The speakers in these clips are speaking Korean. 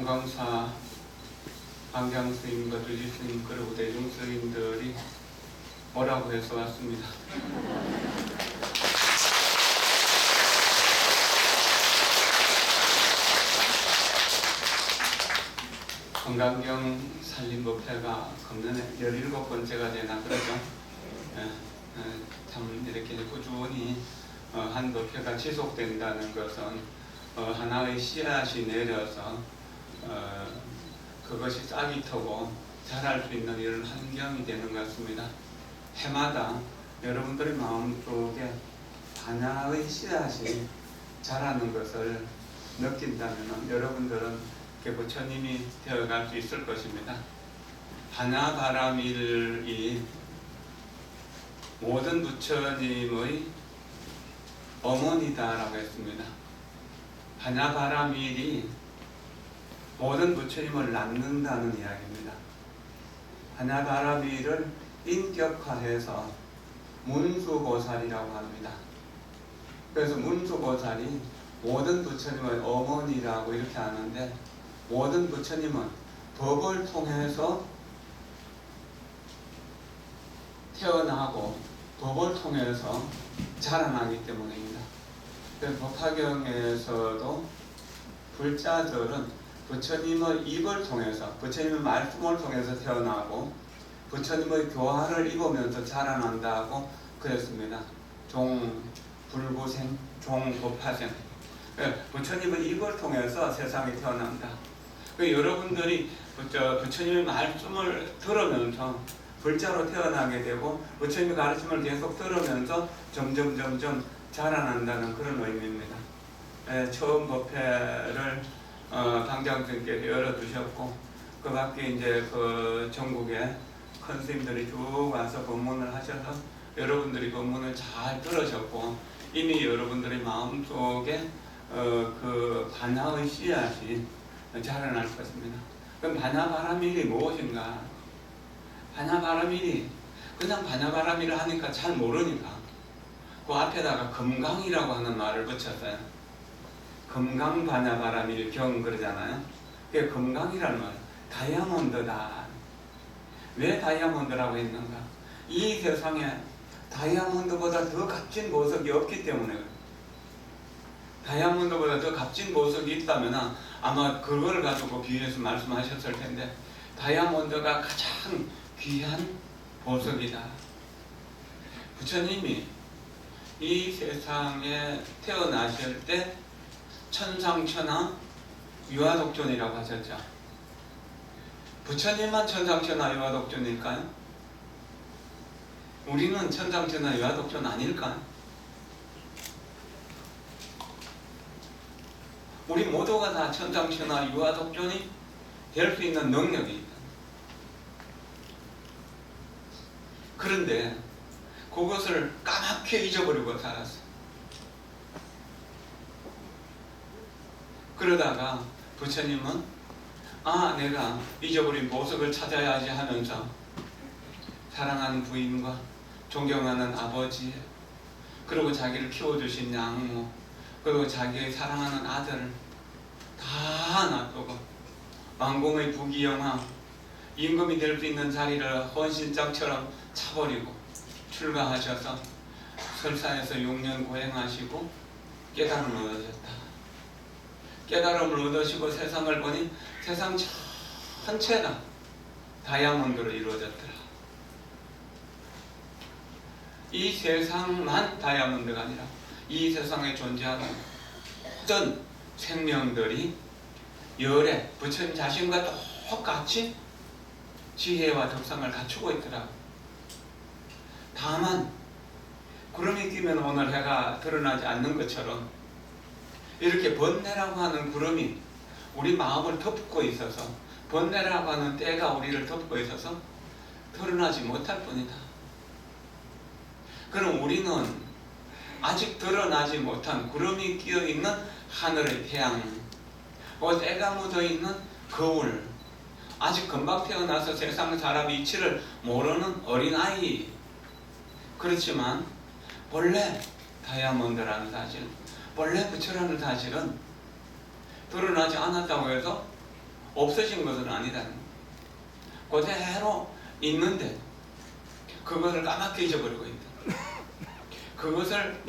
성광사 방경스님과 두지스님 그리고 대중스님들이 오라고 해서 왔습니다. 건강경 살림법회가 금년에 17번째가 되나 그러죠. 참 이렇게 꾸준히 한 법회가 지속된다는 것은 하나의 씨앗이 내려서 그것이 싹이 트고 자랄 수 있는 이런 환경이 되는 것 같습니다. 해마다 여러분들의 마음속에 하나의 씨앗이 자라는 것을 느낀다면 여러분들은 부처님이 되어갈 수 있을 것입니다. 하나바라밀이 모든 부처님의 어머니다라고 했습니다. 하나바라밀이 모든 부처님을 낳는다는 이야기입니다. 하나바라밀을 인격화해서 문수보살이라고 합니다. 그래서 문수보살이 모든 부처님의 어머니라고 이렇게 하는데, 모든 부처님은 법을 통해서 태어나고 법을 통해서 자라나기 때문입니다. 그래서 법화경에서도 불자들은 부처님의 입을 통해서, 부처님의 말씀을 통해서 태어나고 부처님의 교화를 입으면서 자라난다고 그랬습니다. 종불구생, 종법화생. 부처님의 입을 통해서 세상에 태어난다. 여러분들이 부처님의 말씀을 들으면서 불자로 태어나게 되고 부처님의 가르침을 계속 들으면서 점점 자라난다는 그런 의미입니다. 처음 법회를 방장선께서 열어두셨고, 그 밖에 이제 그 전국에 큰 스님들이 쭉 와서 법문을 하셔서 여러분들이 법문을 잘 들으셨고, 이미 여러분들의 마음속에 그 반야의 씨앗이 자라날 것입니다. 그럼 반야바라밀이 무엇인가? 반야바라밀이 그냥 반야바라밀을 하니까 잘 모르니까 그 앞에다가 금강이라고 하는 말을 붙였어요. 금강 반야바라밀 경 그러잖아요. 그게 금강이라는 말, 다이아몬드다. 왜 다이아몬드라고 했는가? 이 세상에 다이아몬드보다 더 값진 보석이 없기 때문에, 다이아몬드보다 더 값진 보석이 있다면 아마 그걸 가지고 비유해서 말씀하셨을 텐데, 다이아몬드가 가장 귀한 보석이다. 부처님이 이 세상에 태어나실 때 천상천하 유아독존이라고 하셨죠. 부처님만 천상천하 유아독존일까요? 우리는 천상천하 유아독존 아닐까요? 우리 모두가 다 천상천하 유아독존이 될 수 있는 능력이 있다. 그런데 그것을 까맣게 잊어버리고 살았어요. 그러다가 부처님은 내가 잊어버린 보석을 찾아야지 하면서 사랑하는 부인과 존경하는 아버지, 그리고 자기를 키워주신 양모, 그리고 자기의 사랑하는 아들을 다 놔두고 왕궁의 부귀영화, 임금이 될 수 있는 자리를 헌신장처럼 차버리고 출가하셔서 설사에서 6년 고행하시고 깨달음을 얻으셨다. 깨달음을 얻으시고 세상을 보니 세상 전체가 다이아몬드로 이루어졌더라. 이 세상만 다이아몬드가 아니라 이 세상에 존재하는 모든 생명들이 열애, 부처님 자신과 똑같이 지혜와 덕상을 갖추고 있더라. 다만 구름이 끼면 오늘 해가 드러나지 않는 것처럼 이렇게 번뇌라고 하는 구름이 우리 마음을 덮고 있어서, 번뇌라고 하는 때가 우리를 덮고 있어서 드러나지 못할 뿐이다. 그럼 우리는 아직 드러나지 못한 구름이 끼어있는 하늘의 태양, 때가 묻어있는 거울, 아직 금방 태어나서 세상 살아 이치를 모르는 어린아이, 그렇지만 본래 다이아몬드라는 사실, 본래 부처라는 사실은 드러나지 않았다고 해서 없어진 것은 아니다는 거예요. 그대로 있는데 그것을 까맣게 잊어버리고 있다. 그것을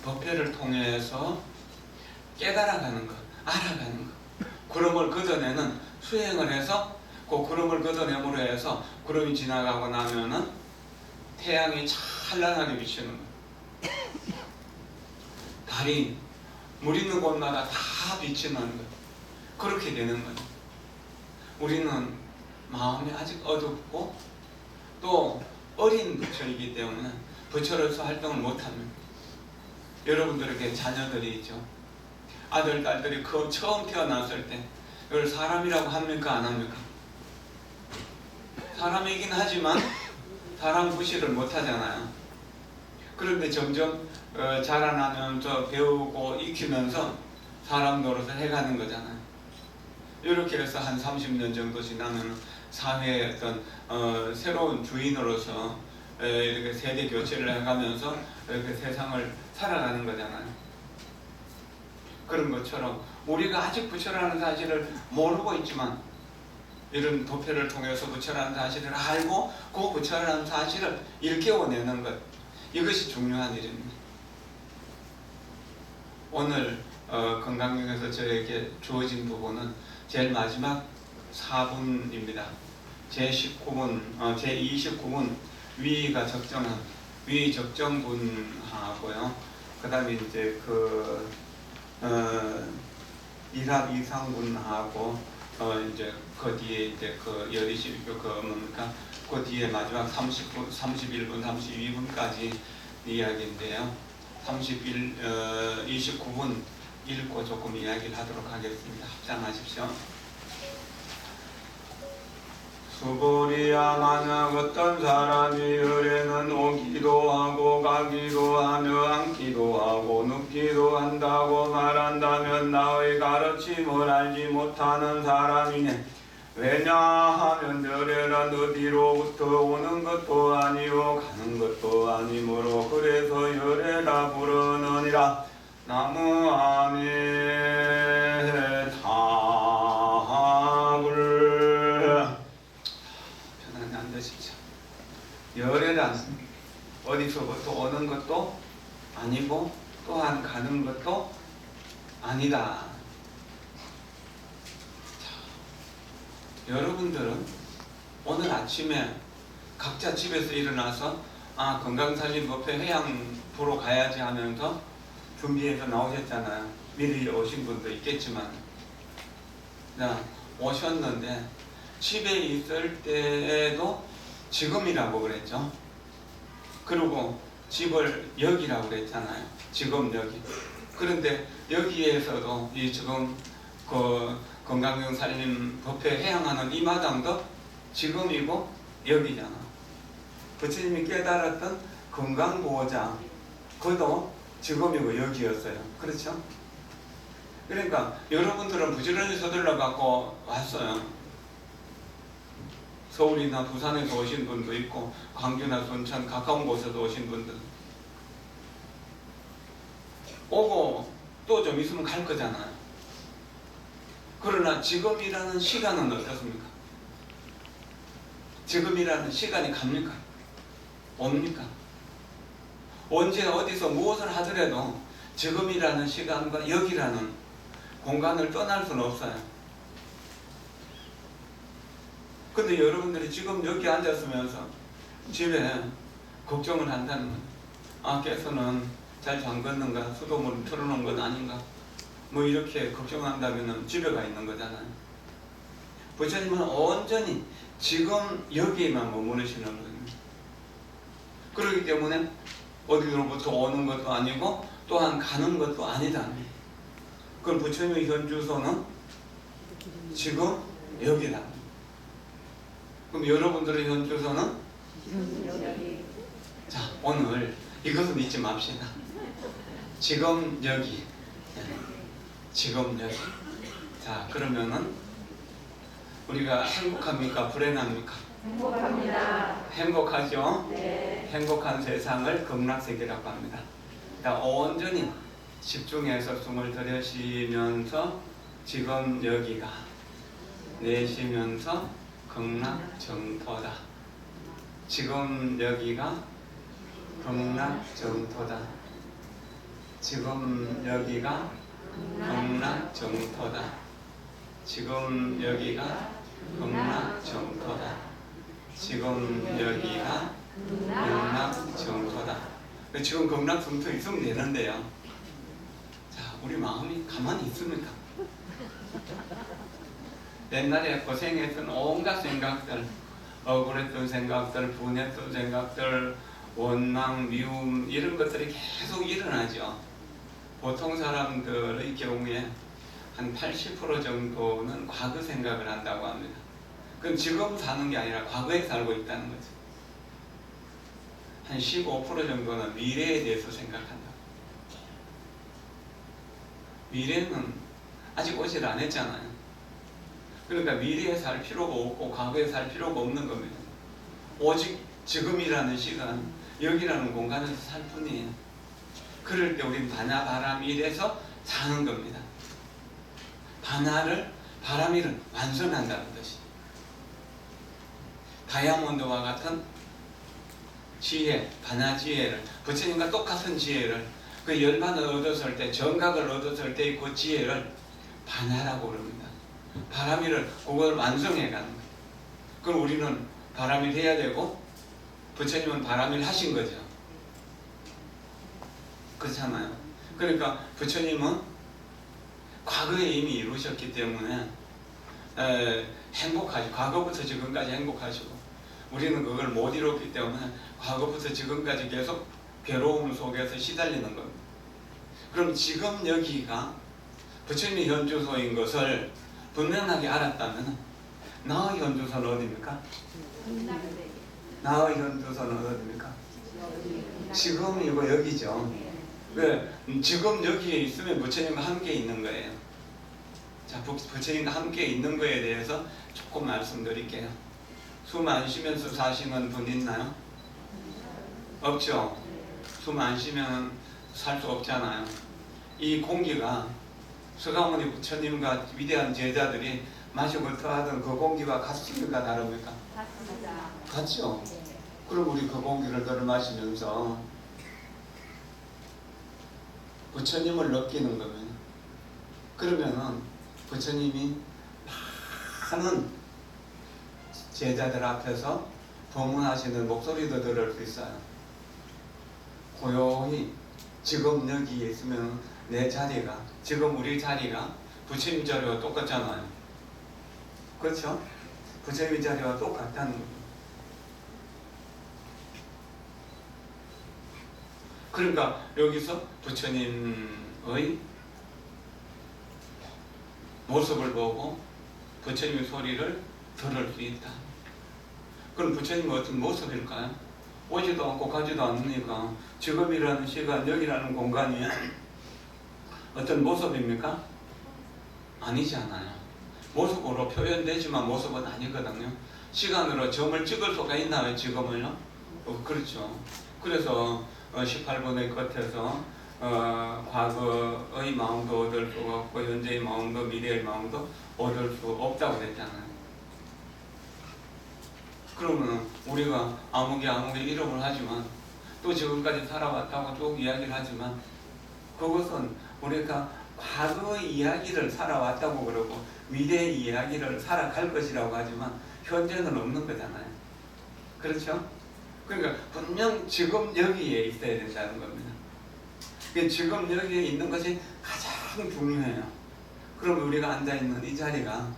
법회를 통해서 깨달아가는 것, 알아가는 것. 구름을 걷어내는 수행을 해서 그 구름을 걷어내므로 해서 구름이 지나가고 나면은 태양이 찬란하게 비치는 것. 달이 물 있는 곳마다 다 비치는 것. 그렇게 되는 거죠. 우리는 마음이 아직 어둡고 또 어린 부처이기 때문에 부처로서 활동을 못합니다. 여러분들에게 자녀들이 있죠. 아들, 딸들이 처음 태어났을 때 이걸 사람이라고 합니까? 안 합니까? 사람이긴 하지만 사람 구실을 못하잖아요. 그런데 점점 자라나면서 배우고 익히면서 사람 노릇을 해가는 거잖아요. 이렇게 해서 한 30년 정도 지나면 사회의 어떤 새로운 주인으로서 이렇게 세대 교체를 해가면서 이렇게 세상을 살아가는 거잖아요. 그런 것처럼 우리가 아직 부처라는 사실을 모르고 있지만 이런 도표를 통해서 부처라는 사실을 알고 그 부처라는 사실을 일깨워내는 것, 이것이 중요한 일입니다. 오늘 건강경에서 저에게 주어진 부분은 제일 마지막 4분입니다. 제19분, 제29분 위가 적정한 위 적정분하고요. 그 다음에 이제 일합 이상분하고 이제 그 뒤에 이제 그 열이실 뭡니까? 그 뒤에 마지막 30분, 31분, 32분까지 이야기인데요. 29분 읽고 조금 이야기를 하도록 하겠습니다. 합장하십시오. 수보리야, 만약 어떤 사람이 을에는 오기도 하고 가기도 하며 앉기도 하고 눕기도 한다고 말한다면 나의 가르침을 알지 못하는 사람이네. 왜냐하면 열애는 어디로부터 오는 것도 아니요 가는 것도 아니므로 그래서 열애라 부르느니라. 나무 아멘. 답을 편안히 앉으십시오. 열애란 어디서부터 오는 것도 아니고 또한 가는 것도 아니다. 여러분들은 오늘 아침에 각자 집에서 일어나서 건강살림법회 회양 보러 가야지 하면서 준비해서 나오셨잖아요. 미리 오신 분도 있겠지만 오셨는데 집에 있을 때에도 지금이라고 그랬죠. 그리고 집을 여기라고 그랬잖아요. 지금 여기. 그런데 여기에서도 이 지금 건강경살림 법회 회양하는 이 마당도 지금이고 여기잖아. 부처님이 깨달았던 건강보호장 그도 지금이고 여기였어요. 그렇죠? 그러니까 여러분들은 부지런히 서둘러 갖고 왔어요. 서울이나 부산에서 오신 분도 있고 광주나 순천 가까운 곳에서 오신 분들 오고 또 좀 있으면 갈 거잖아요. 그러나 지금이라는 시간은 어떻습니까? 지금이라는 시간이 갑니까? 옵니까? 언제 어디서 무엇을 하더라도 지금이라는 시간과 여기라는 공간을 떠날 수는 없어요. 근데 여러분들이 지금 여기 앉았으면서 집에 걱정을 한다는 거예요. 깨서는 잘 잠궜는가? 수도물 틀어놓은 건 아닌가? 뭐 이렇게 걱정한다면 집에 가 있는 거잖아요. 부처님은 온전히 지금 여기에만 머무르시는 겁니다. 그렇기 때문에 어디로부터 오는 것도 아니고 또한 가는 것도 아니다. 그럼 부처님의 현주소는 지금 여기다. 그럼 여러분들의 현주소는 여기. 자, 오늘 이것은 잊지 맙시다. 지금 여기. 지금 여기. 자, 그러면은 우리가 행복합니까? 불행합니까? 행복합니다. 행복하죠? 네. 행복한 세상을 극락세계라고 합니다. 그러니까 온전히 집중해서 숨을 들이쉬면서 지금 여기가 내쉬면서 극락정토다. 지금 여기가 극락정토다. 지금 여기가 극락정토다. 지금 여기가 극락정토다. 지금 여기가 극락정토다. 지금 극락정토 있으면 되는데요. 자, 우리 마음이 가만히 있습니까? 옛날에 고생했던 온갖 생각들, 억울했던 생각들, 분했던 생각들, 원망, 미움 이런 것들이 계속 일어나죠. 보통 사람들의 경우에 한 80% 정도는 과거 생각을 한다고 합니다. 그건 지금 사는 게 아니라 과거에 살고 있다는 거죠. 한 15% 정도는 미래에 대해서 생각한다. 미래는 아직 오질 않았잖아요. 그러니까 미래에 살 필요가 없고 과거에 살 필요가 없는 겁니다. 오직 지금이라는 시간, 여기라는 공간에서 살 뿐이에요. 그럴 때 우리는 바나바라밀에서 사는 겁니다. 바라밀은 완성한다는 것이죠. 다이아몬드와 같은 지혜, 바나지혜를, 부처님과 똑같은 지혜를, 그 열반을 얻었을 때, 정각을 얻었을 때 그 지혜를 바나라고 그럽니다. 바라밀을 그걸 완성해 가는 거예요. 그럼 우리는 바라밀 해야 되고 부처님은 바라밀 하신 거죠. 그렇잖아요. 그러니까 부처님은 과거에 이미 이루셨기 때문에 행복하시고, 과거부터 지금까지 행복하시고, 우리는 그걸 못 이뤘기 때문에 과거부터 지금까지 계속 괴로움 속에서 시달리는 겁니다. 그럼 지금 여기가 부처님의 현주소인 것을 분명하게 알았다면 나의 현주소는 어디입니까? 나의 현주소는 어디입니까? 지금이고 여기죠. 지금 여기에 있으면 부처님과 함께 있는 거예요. 자, 부처님과 함께 있는 거에 대해서 조금 말씀드릴게요. 숨 안 쉬면서 사시는 분 있나요? 없죠? 숨 안 쉬면 살 수 없잖아요. 이 공기가 서가모니 부처님과 위대한 제자들이 마시고부터 하던 그 공기와 같습니까? 다릅니까? 같습니다. 같죠? 그럼 우리 그 공기를 들어 마시면서 부처님을 느끼는 겁니다. 그러면은 부처님이 많은 제자들 앞에서 법문하시는 목소리도 들을 수 있어요. 고요히 지금 여기에 있으면 내 자리가, 지금 우리 자리가 부처님 자리와 똑같잖아요. 그렇죠? 부처님 자리와 똑같다는 거예요. 그러니까 여기서 부처님의 모습을 보고 부처님의 소리를 들을 수 있다. 그럼 부처님은 어떤 모습일까요? 오지도 않고 가지도 않으니까 지금이라는 시간, 여기라는 공간이 어떤 모습입니까? 아니잖아요. 모습으로 표현되지만 모습은 아니거든요. 시간으로 점을 찍을 수가 있나요? 지금을요? 그렇죠. 그래서 18번의 끝에서 과거의 마음도 얻을 수가 없고 현재의 마음도 미래의 마음도 얻을 수 없다고 그랬잖아요. 그러면 우리가 아무개 이름을 하지만 또 지금까지 살아왔다고 쭉 이야기를 하지만 그것은 우리가 과거의 이야기를 살아왔다고 그러고 미래의 이야기를 살아갈 것이라고 하지만 현재는 없는 거잖아요. 그렇죠? 그러니까 분명 지금 여기에 있어야 된다는 겁니다. 지금 여기에 있는 것이 가장 중요해요. 그럼 우리가 앉아있는 이 자리가,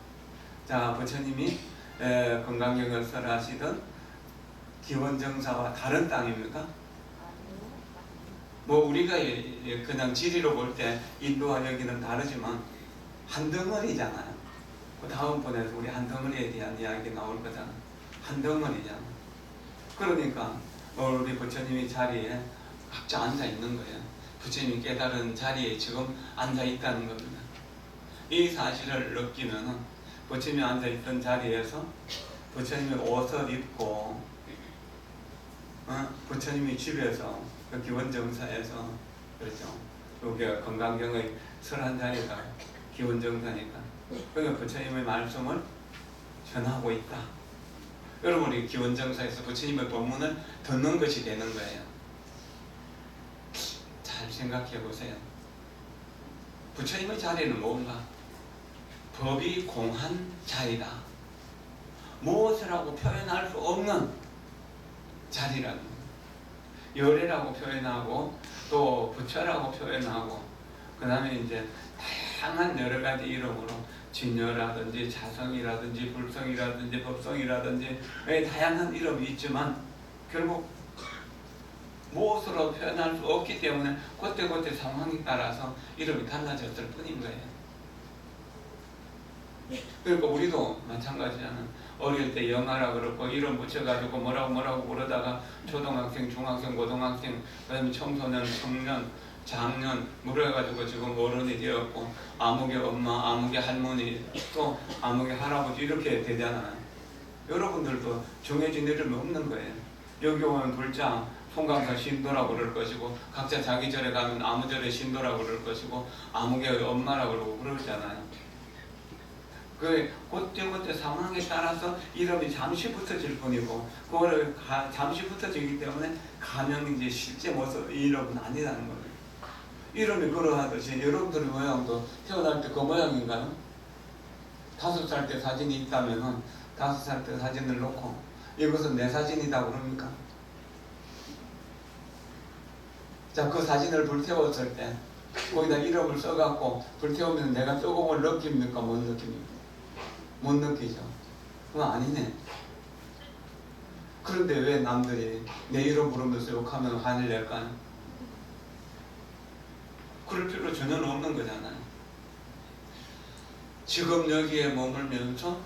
자, 부처님이 건강경을 하시던 기원정사와 다른 땅입니까? 뭐 우리가 그냥 지리로 볼 때 인도와 여기는 다르지만 한 덩어리잖아요. 그 다음번에서 우리 한 덩어리에 대한 이야기 나올 거잖아요. 한 덩어리잖아. 그러니까 우리 부처님이 자리에 각자 앉아 있는 거예요. 부처님이 깨달은 자리에 지금 앉아 있다는 겁니다. 이 사실을 느끼면 부처님이 앉아 있던 자리에서 부처님이 옷을 입고 부처님이 집에서 그 기원정사에서, 그렇죠, 여기가 건강경의 설한 자리가 기원정사니까, 그러니까 부처님의 말씀을 변하고 있다. 여러분이 기원정사에서 부처님의 법문을 듣는 것이 되는 거예요. 잘 생각해 보세요. 부처님의 자리는 뭔가? 법이 공한 자리다. 무엇이라고 표현할 수 없는 자리라는 거예요. 열애라고 표현하고 또 부처라고 표현하고 그 다음에 이제 다양한 여러 가지 이름으로 진여라든지 자성이라든지 불성이라든지 법성이라든지 다양한 이름이 있지만 결국 무엇으로 표현할 수 없기 때문에 그때그때 상황에 따라서 이름이 달라졌을 뿐인 거예요. 그러니까 우리도 마찬가지잖아요. 어릴 때 영아라 그러고 이름 붙여가지고 뭐라고 부르다가 초등학생, 중학생, 고등학생, 그 다음에 청소년, 청년, 장년 물어가지고 지금 어른이 되었고 아무개 엄마, 아무개 할머니, 또 아무개 할아버지 이렇게 되잖아요. 여러분들도 정해진 이름이 없는 거예요. 여기 오면 불자 송강사 신도라고 그럴 것이고 각자 자기 절에 가면 아무절에 신도라고 그럴 것이고 아무개 엄마라고 그러고 그러잖아요. 그때 상황에 따라서 이름이 잠시 붙어질 뿐이고 그거를 잠시 붙어지기 때문에 가명 이제 실제 모습 이름은 아니라는 거예요. 이름이 그러하듯이 여러분들의 모양도 태어날 때 그 모양인가요? 5살 때 사진이 있다면은 5살 때 사진을 놓고 이것은 내 사진이다 그럽니까? 자, 그 사진을 불태웠을 때 거기다 이름을 써갖고 불태우면 내가 조금을 느낍니까? 못 느낍니까? 못 느끼죠. 그건 아니네. 그런데 왜 남들이 내 이름 부르면서 욕하면 화를 낼까요? 그럴 필요 전혀 없는 거잖아요. 지금 여기에 머물면서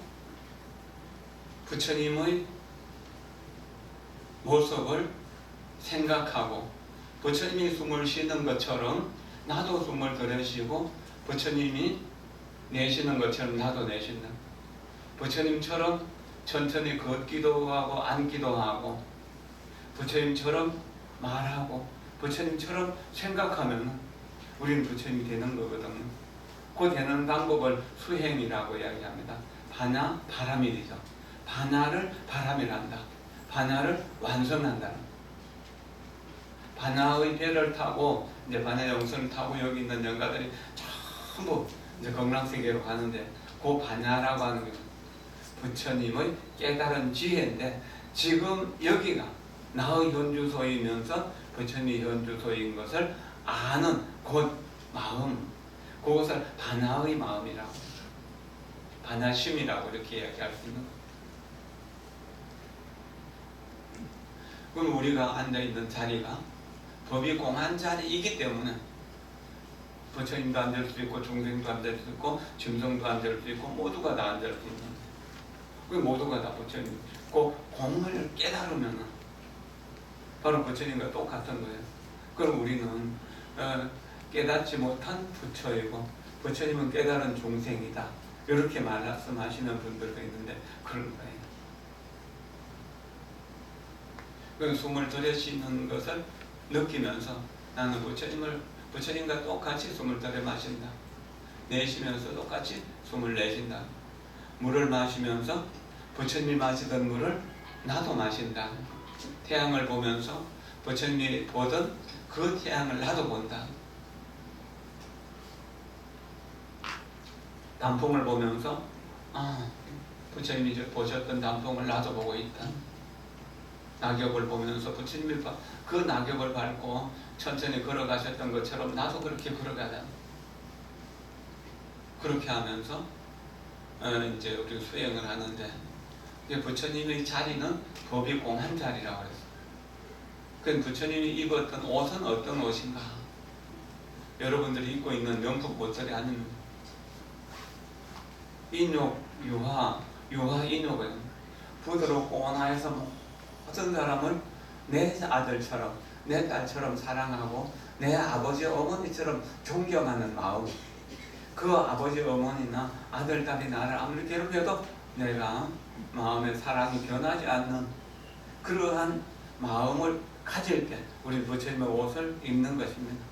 부처님의 모습을 생각하고 부처님이 숨을 쉬는 것처럼 나도 숨을 들이쉬고 부처님이 내쉬는 것처럼 나도 내쉰다. 부처님처럼 천천히 걷기도 하고 앉기도 하고 부처님처럼 말하고 부처님처럼 생각하면 우리는 부처님이 되는 거거든요. 그 되는 방법을 수행이라고 이야기합니다. 반야 바라밀이죠. 반야를 바라밀한다. 반야를 완성한다. 반야의 배를 타고 이제 반야 영선을 타고 여기 있는 영가들이 전부 이제 극락세계로 가는데 그 반야라고 하는 게 부처님의 깨달은 지혜인데 지금 여기가 나의 현주소이면서 부처님의 현주소인 것을 아는 곧 마음, 그것을 반야의 마음이라고, 반야심이라고 이렇게 이야기할 수 있는 거예요. 그럼 우리가 앉아있는 자리가 법이 공한 자리이기 때문에 부처님도 앉을 수 있고 중생도 앉을 수 있고 짐승도 앉을 수 있고 모두가 다 앉을 수 있는 거예요. 그 모두가 다 부처님. 그 공을 깨달으면 바로 부처님과 똑같은 거예요. 그럼 우리는 깨닫지 못한 부처이고 부처님은 깨달은 중생이다. 이렇게 말씀하시는 분들도 있는데 그런 거예요. 그 숨을 들이쉬는 것을 느끼면서 나는 부처님과 똑같이 숨을 들여 마신다. 내쉬면서 똑같이 숨을 내쉰다. 물을 마시면서 부처님이 마시던 물을 나도 마신다. 태양을 보면서 부처님이 보던 그 태양을 나도 본다. 단풍을 보면서 부처님이 보셨던 단풍을 나도 보고 있다. 낙엽을 보면서 부처님이 그 낙엽을 밟고 천천히 걸어가셨던 것처럼 나도 그렇게 걸어가자. 그렇게 하면서 이제 우리 수행을 하는데 부처님의 자리는 법이 공한 자리라고 그랬어요. 그 부처님이 입었던 옷은 어떤 옷인가? 여러분들이 입고 있는 명품 옷들이 아닙니다. 인욕, 유화 인욕은 부드럽고 온화해서 모든 사람을 내 아들처럼 내 딸처럼 사랑하고 내 아버지 어머니처럼 존경하는 마음. 그 아버지 어머니나 아들 딸이 나를 아무리 괴롭혀도 내가 마음의 사랑이 변하지 않는 그러한 마음을 가질 때 우리 부처님의 옷을 입는 것입니다.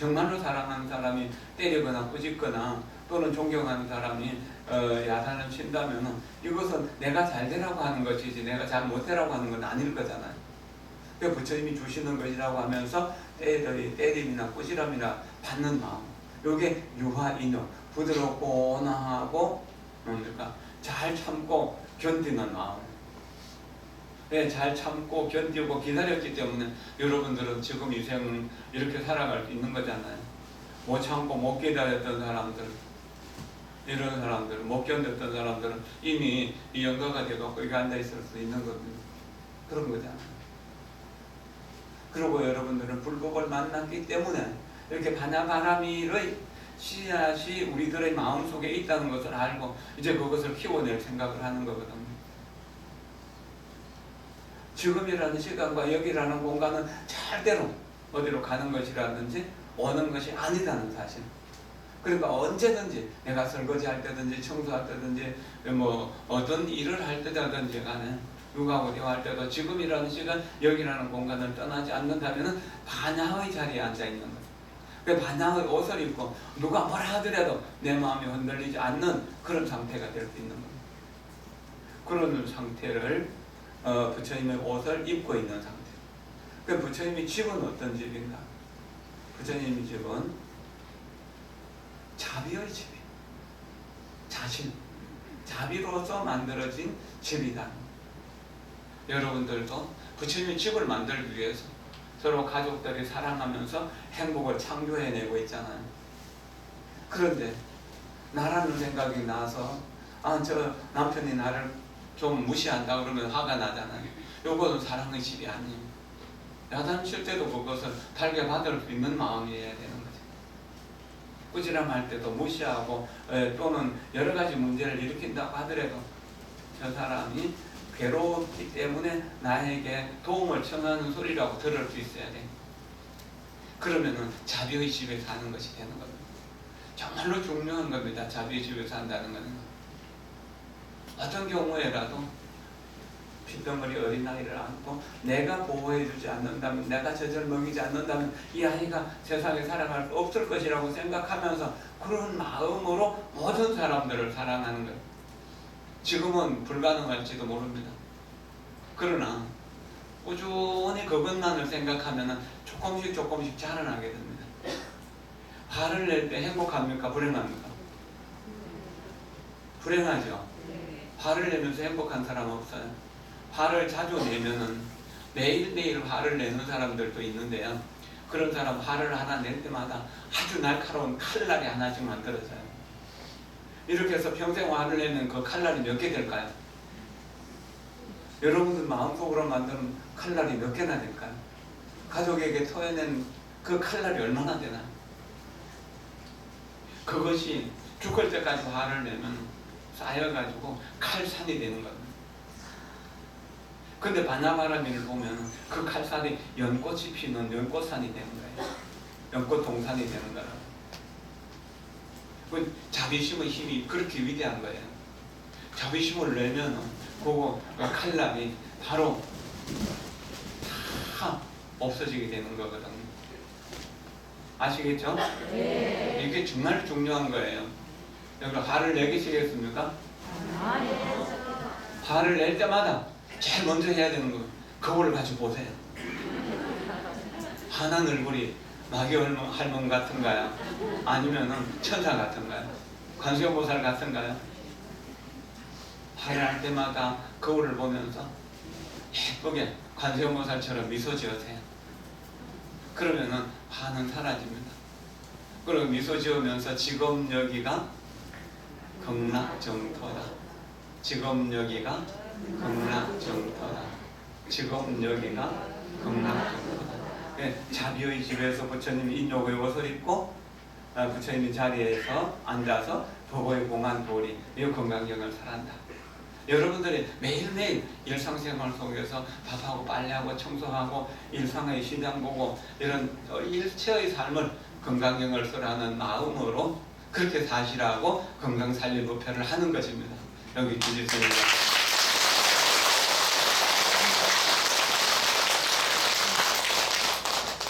정말로 사랑하는 사람이 때리거나 꾸짖거나 또는 존경하는 사람이 야단을 친다면 이것은 내가 잘 되라고 하는 것이지 내가 잘 못되라고 하는 건 아닐 거잖아요. 그 부처님이 주시는 것이라고 하면서 때림이나 꾸지람이나 받는 마음, 이게 유화인유, 부드럽고 온화하고 뭡니까? 잘 참고 견디는 마음. 네, 잘 참고 견디고 기다렸기 때문에 여러분들은 지금 이 생을 이렇게 살아갈 수 있는 거잖아요. 못 참고 못 기다렸던 사람들, 이런 사람들, 못 견뎠던 사람들은 이미 이 연가가 되고 여기 앉아 있을 수 있는 겁니다. 그런 거잖아요. 그리고 여러분들은 불법을 만났기 때문에 이렇게 바나바라밀의 씨앗이 우리들의 마음속에 있다는 것을 알고 이제 그것을 키워낼 생각을 하는 거거든요. 지금이라는 시간과 여기라는 공간은 절대로 어디로 가는 것이라든지 오는 것이 아니라는 사실. 그러니까 언제든지 내가 설거지 할 때든지 청소할 때든지 뭐 어떤 일을 할 때든지 간에 누구하고 대화할 때도 지금이라는 시간 여기라는 공간을 떠나지 않는다면 반야의 자리에 앉아 있는 거예요. 그 반야의 옷을 입고 누가 뭐라 하더라도 내 마음이 흔들리지 않는 그런 상태가 될 수 있는 거예요. 그런 상태를 부처님의 옷을 입고 있는 상태. 그 부처님의 집은 어떤 집인가? 부처님의 집은 자비의 집이에요. 자신, 자비로서 만들어진 집이다. 여러분들도 부처님의 집을 만들기 위해서 서로 가족들이 사랑하면서 행복을 창조해내고 있잖아요. 그런데 나라는 생각이 나서 저 남편이 나를 좀 무시한다 그러면 화가 나잖아요. 요거는 사랑의 집이 아니에요. 야단 칠 때도 그것을 달게 받을 수 있는 마음이어야 되는 거죠. 꾸지람할 때도 무시하고 또는 여러 가지 문제를 일으킨다고 하더라도 저 사람이 괴롭기 때문에 나에게 도움을 청하는 소리라고 들을 수 있어야 돼. 그러면은 자비의 집에 사는 것이 되는 겁니다. 정말로 중요한 겁니다. 자비의 집에 산다는 것은. 어떤 경우에라도 핏덩어리 어린아이를 안고 내가 보호해주지 않는다면, 내가 젖을 먹이지 않는다면 이 아이가 세상에 살아갈 수 없을 것이라고 생각하면서 그런 마음으로 모든 사람들을 사랑하는 거예요. 지금은 불가능할지도 모릅니다. 그러나 꾸준히 그것만을 생각하면 조금씩 자라나게 됩니다. 화를 낼 때 행복합니까? 불행합니까? 불행하죠? 화를 내면서 행복한 사람 없어요. 화를 자주 내면은 매일매일 화를 내는 사람들도 있는데요. 그런 사람 화를 하나 낼 때마다 아주 날카로운 칼날이 하나씩 만들어져요. 이렇게 해서 평생 화를 내면 그 칼날이 몇 개 될까요? 여러분들 마음속으로 만드는 칼날이 몇 개나 될까요? 가족에게 토해낸 그 칼날이 얼마나 되나요? 그것이 죽을 때까지 화를 내면 쌓여가지고 칼산이 되는 겁니다. 근데 바나바라밀을 보면 그 칼산이 연꽃이 피는 연꽃산이 되는 거예요. 연꽃 동산이 되는 거라고. 그 자비심의 힘이 그렇게 위대한 거예요. 자비심을 내면 그 칼날이 바로 다 없어지게 되는 거거든요. 아시겠죠? 네. 이게 정말 중요한 거예요. 여러분 화를 내시겠습니까? 화를 낼 때마다 제일 먼저 해야 되는 거 거울을 가지고 보세요. 화난 얼굴이 마귀 할멈 같은가요? 아니면은 천사 같은가요? 관세음보살 같은가요? 화를 할 때마다 거울을 보면서 예쁘게 관세음보살처럼 미소 지으세요. 그러면은 화는 사라집니다. 그리고 미소 지으면서 지금 여기가 극락정토다. 지금 여기가 극락정토다. 지금 여기가 극락정토다. 자비의 집에서 부처님이 인욕의 옷을 입고 부처님이 자리에서 앉아서 법의 공한 도리 이 건강경을 살한다. 여러분들이 매일매일 일상생활 속에서 밥하고 빨래하고 청소하고 일상의 시장 보고 이런 일체의 삶을 건강경을 쓰라는 마음으로 그렇게 사시라고 건강살림법회를 하는 것입니다. 여기 주지스입니다.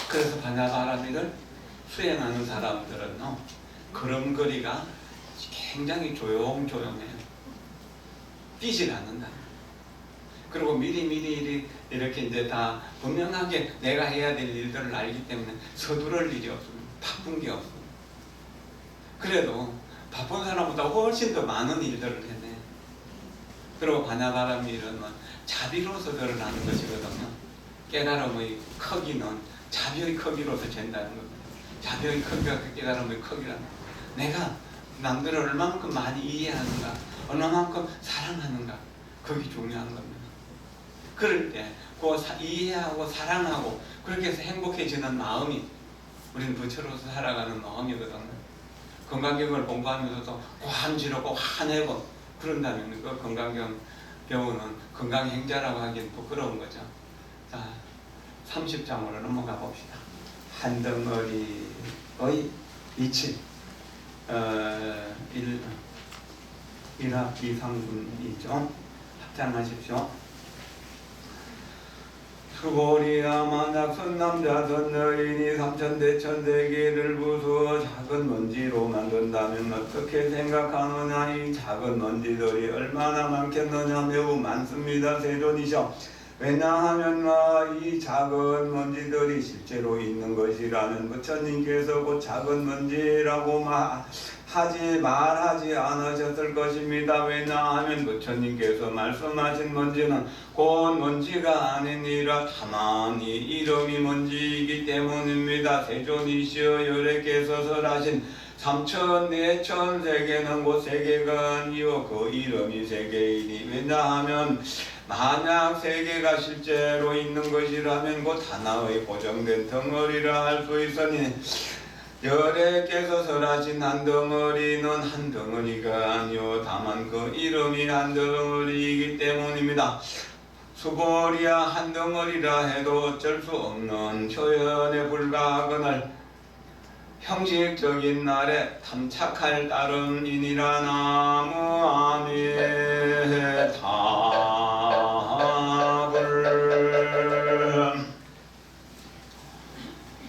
그래서 바나바라밀을 수행하는 사람들은 걸음걸이가 굉장히 조용해요. 뛰질 않는다. 그리고 미리 이렇게 이제 다 분명하게 내가 해야 될 일들을 알기 때문에 서두를 일이 없습니다. 바쁜 게 없습니다. 그래도 바쁜 사람보다 훨씬 더 많은 일들을 해내. 그리고 바나바라밀은 자비로서 드러나는 것이거든요. 깨달음의 크기는 자비의 크기로서 잰다는 겁니다. 자비의 크기가 그 깨달음의 크기라는 거예요. 내가 남들을 얼마만큼 많이 이해하는가, 얼마만큼 사랑하는가, 그게 중요한 겁니다. 그럴 때 그 이해하고 사랑하고 그렇게 해서 행복해지는 마음이 우리는 부처로서 살아가는 마음이거든요. 건강경을 공부하면서도 고함지르고 화내고 그런다면 그 건강경 배우는 건강행자라고 하기엔 부끄러운 거죠. 자, 30장으로 넘어가 봅시다. 한 덩어리의 이치, 1합 2상분이죠. 합장하십시오. 수고리야 만약 선남자 선여인이 삼천대천대계를 부수어 작은 먼지로 만든다면 어떻게 생각하느냐. 이 작은 먼지들이 얼마나 많겠느냐. 매우 많습니다. 세존이셔. 왜냐하면 이 작은 먼지들이 실제로 있는 것이라면 부처님께서 그 작은 먼지라고 말하지 않으셨을 것입니다. 왜냐하면 부처님께서 말씀하신 먼지는 곧 먼지가 아니니라 다만 이 이름이 먼지이기 때문입니다. 세존이시여 여래께서 설하신 삼천네천 세계는 곧 세계가 아니요 그 이름이 세계이니. 왜냐하면 만약 세계가 실제로 있는 것이라면 곧 하나의 고정된 덩어리라 할 수 있으니 여래께서 설하신 한 덩어리는 한 덩어리가 아니요 다만 그 이름이 한 덩어리이기 때문입니다. 수고리야 한 덩어리라 해도 어쩔 수 없는 표현에 불과하거늘 형식적인 날에 탐착할 따름이니라. 나무 아미타불.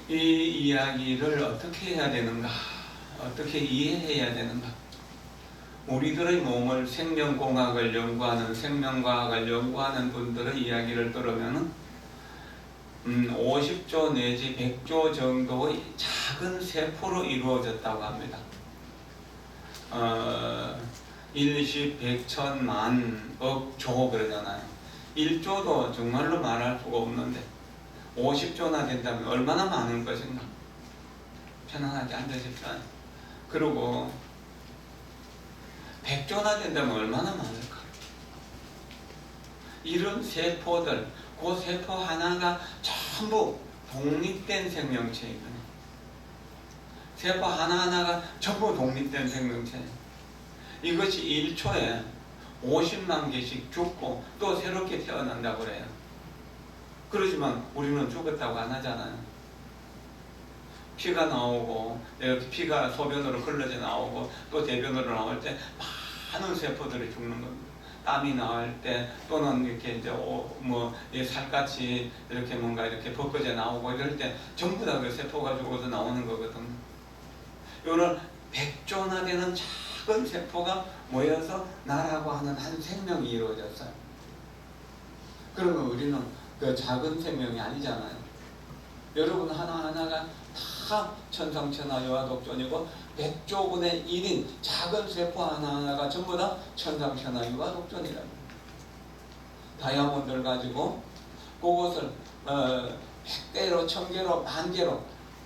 이 이야기를 어떻게 해야 되는가, 어떻게 이해해야 되는가. 우리들의 몸을 생명공학을 연구하는 생명과학을 연구하는 분들의 이야기를 들으면 50조 내지 100조 정도의 작은 세포로 이루어졌다고 합니다. 1, 10, 100, 1000만, 억, 조 그러잖아요. 1조도 정말로 말할 수가 없는데 50조나 된다면 얼마나 많은 것인가. 편안하게 앉으십시오. 그리고 100조나 된다면 얼마나 많을까. 이런 세포들, 그 세포 하나가 전부 독립된 생명체이거든요. 세포 하나하나가 전부 독립된 생명체. 이것이 1초에 50만 개씩 죽고 또 새롭게 태어난다고 그래요. 그러지만 우리는 죽었다고 안 하잖아요. 피가 나오고 이렇게 피가 소변으로 흘러져 나오고 또 대변으로 나올 때 많은 세포들이 죽는 겁니다. 땀이 나올 때 또는 이렇게 이제 살갗이 이렇게 뭔가 이렇게 벗겨져 나오고 이럴 때 전부 다 그 세포가 죽어서 나오는 거거든요. 이런 100조나 되는 작은 세포가 모여서 나라고 하는 한 생명이 이루어졌어요. 그러면 우리는 그 작은 생명이 아니잖아요. 여러분 하나하나가 다 천상천하 유아독존이고 100조분의 1인 작은 세포 하나하나가 전부 다 천상천하 유아독존이랍니다. 다이아몬드를 가지고 그것을 100개로 1000개로 10,000개로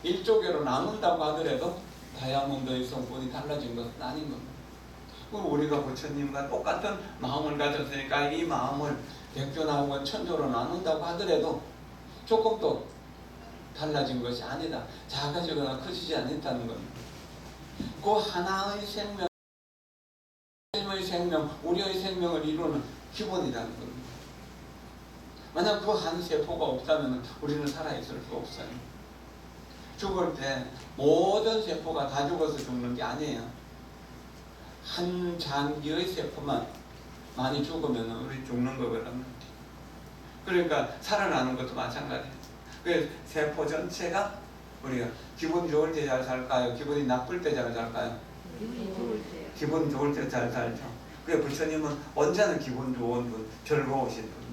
1조개로 나눈다고 하더라도 다이아몬드의 성분이 달라진 것은 아닌 겁니다. 우리가 부처님과 똑같은 마음을 가졌으니까 이 마음을 100조나 혹은 1000조로 나눈다고 하더라도 조금 더 달라진 것이 아니다. 작아지거나 커지지 않았다는 겁니다. 그 하나의 생명, 우리의 생명을 이루는 기본이라는 겁니다. 만약 그 한 세포가 없다면 우리는 살아있을 수 없어요. 죽을 때 모든 세포가 다 죽어서 죽는 게 아니에요. 한 장기의 세포만 많이 죽으면 우리 죽는 거거든요. 그러니까 살아나는 것도 마찬가지예요. 그 세포 전체가 우리가 기분 좋을 때 잘 살까요? 기분이 나쁠 때 잘 살까요? 기분이 좋을 때요. 기분 좋을 때 잘 살죠. 그래 부처님은 언제나 기분 좋은 분, 즐거우신 분.